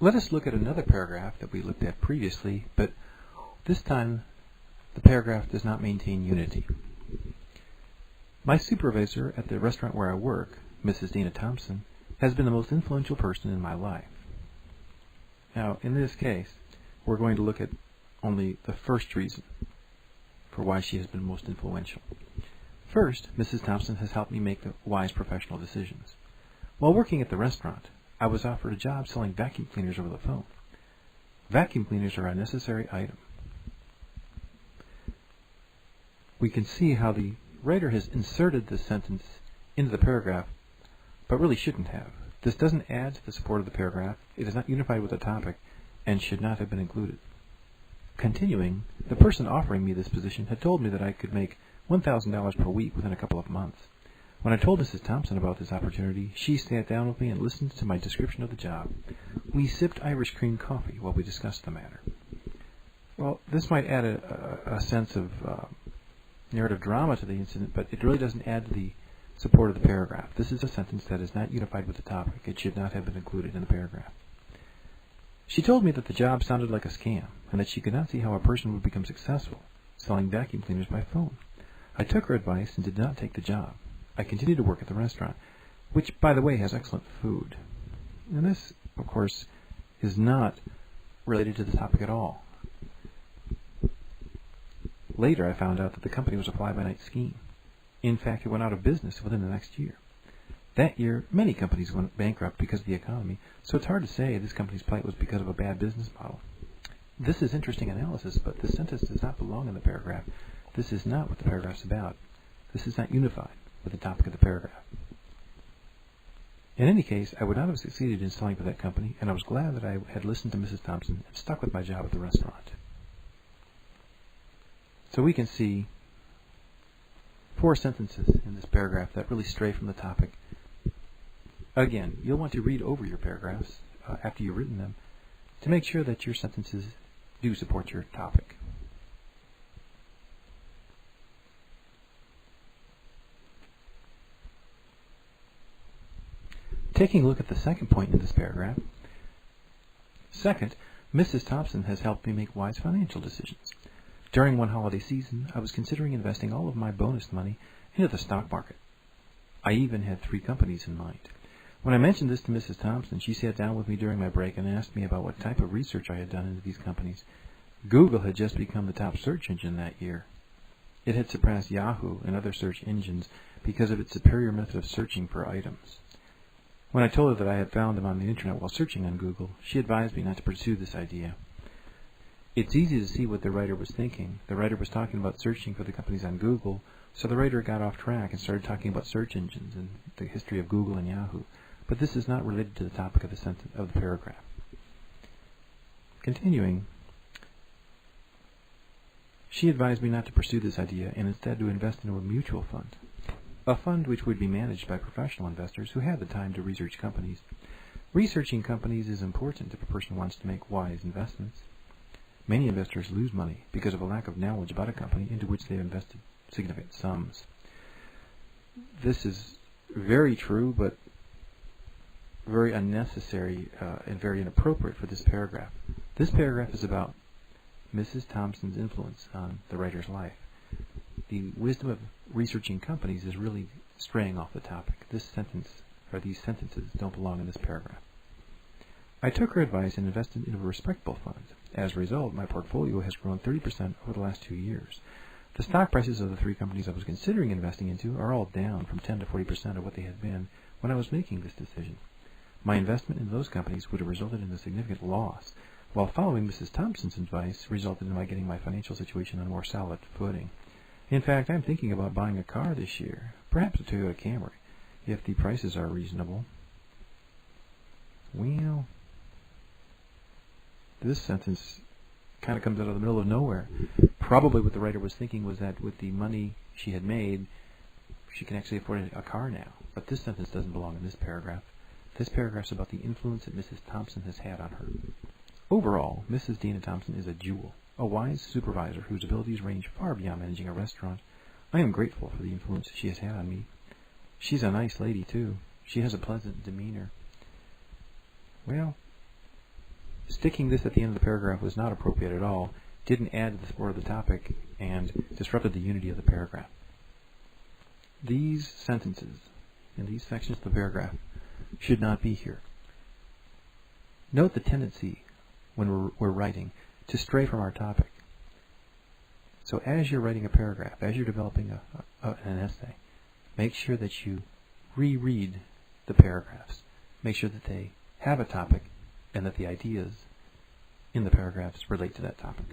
Let us look at another paragraph that we looked at previously, but this time the paragraph does not maintain unity. My supervisor at the restaurant where I work, Mrs. Dana Thompson, has been the most influential person in my life. Now, in this case, we're going to look at only the first reason for why she has been most influential. First, Mrs. Thompson has helped me make the wise professional decisions. While working at the restaurant, I was offered a job selling vacuum cleaners over the phone. Vacuum cleaners are a necessary item. We can see how the writer has inserted this sentence into the paragraph, but really shouldn't have. This doesn't add to the support of the paragraph, it is not unified with the topic, and should not have been included. Continuing, the person offering me this position had told me that I could make $1,000 per week within a couple of months. When I told Mrs. Thompson about this opportunity, she sat down with me and listened to my description of the job. We sipped Irish cream coffee while we discussed the matter. Well, this might add a sense of narrative drama to the incident, but it really doesn't add to the support of the paragraph. This is a sentence that is not unified with the topic. It should not have been included in the paragraph. She told me that the job sounded like a scam, and that she could not see how a person would become successful selling vacuum cleaners by phone. I took her advice and did not take the job. I continued to work at the restaurant, which, by the way, has excellent food. And this, of course, is not related to the topic at all. Later, I found out that the company was a fly-by-night scheme. In fact, it went out of business within the next year. That year, many companies went bankrupt because of the economy, so it's hard to say this company's plight was because of a bad business model. This is interesting analysis, but this sentence does not belong in the paragraph. This is not what the paragraph's about. This is not unified with the topic of the paragraph. In any case, I would not have succeeded in selling for that company, and I was glad that I had listened to Mrs. Thompson and stuck with my job at the restaurant. So we can see 4 sentences in this paragraph that really stray from the topic. Again, you'll want to read over your paragraphs after you've written them to make sure that your sentences do support your topic. Taking a look at the second point in this paragraph. Second, Mrs. Thompson has helped me make wise financial decisions. During one holiday season, I was considering investing all of my bonus money into the stock market. I even had 3 companies in mind. When I mentioned this to Mrs. Thompson, she sat down with me during my break and asked me about what type of research I had done into these companies. Google had just become the top search engine that year. It had surpassed Yahoo and other search engines because of its superior method of searching for items. When I told her that I had found them on the internet while searching on Google, she advised me not to pursue this idea. It's easy to see what the writer was thinking. The writer was talking about searching for the companies on Google, so the writer got off track and started talking about search engines and the history of Google and Yahoo. But this is not related to the topic of the sentence of the paragraph. Continuing, she advised me not to pursue this idea and instead to invest into a mutual fund. A fund which would be managed by professional investors who had the time to research companies. Researching companies is important if a person wants to make wise investments. Many investors lose money because of a lack of knowledge about a company into which they have invested significant sums. This is very true, but very unnecessary and very inappropriate for this paragraph. This paragraph is about Mrs. Thompson's influence on the writer's life. The wisdom of researching companies is really straying off the topic. This sentence, or these sentences, don't belong in this paragraph. I took her advice and invested in a respectable fund. As a result, my portfolio has grown 30% over the last 2 years. The stock prices of the 3 companies I was considering investing into are all down from 10 to 40% of what they had been when I was making this decision. My investment in those companies would have resulted in a significant loss, while following Mrs. Thompson's advice resulted in my getting my financial situation on a more solid footing. In fact, I'm thinking about buying a car this year, perhaps a Toyota Camry, if the prices are reasonable. Well, this sentence kind of comes out of the middle of nowhere. Probably what the writer was thinking was that with the money she had made, she can actually afford a car now. But this sentence doesn't belong in this paragraph. This paragraph is about the influence that Mrs. Thompson has had on her. Overall, Mrs. Dana Thompson is a jewel, a wise supervisor whose abilities range far beyond managing a restaurant. I am grateful for the influence she has had on me. She's a nice lady, too. She has a pleasant demeanor. Well, Sticking this at the end of the paragraph was not appropriate at all, didn't add to the support of the topic, and disrupted the unity of the paragraph. These sentences in these sections of the paragraph should not be here. Note the tendency when we're writing to stray from our topic. So as you're writing a paragraph, as you're developing an essay, make sure that you reread the paragraphs. Make sure that they have a topic and that the ideas in the paragraphs relate to that topic.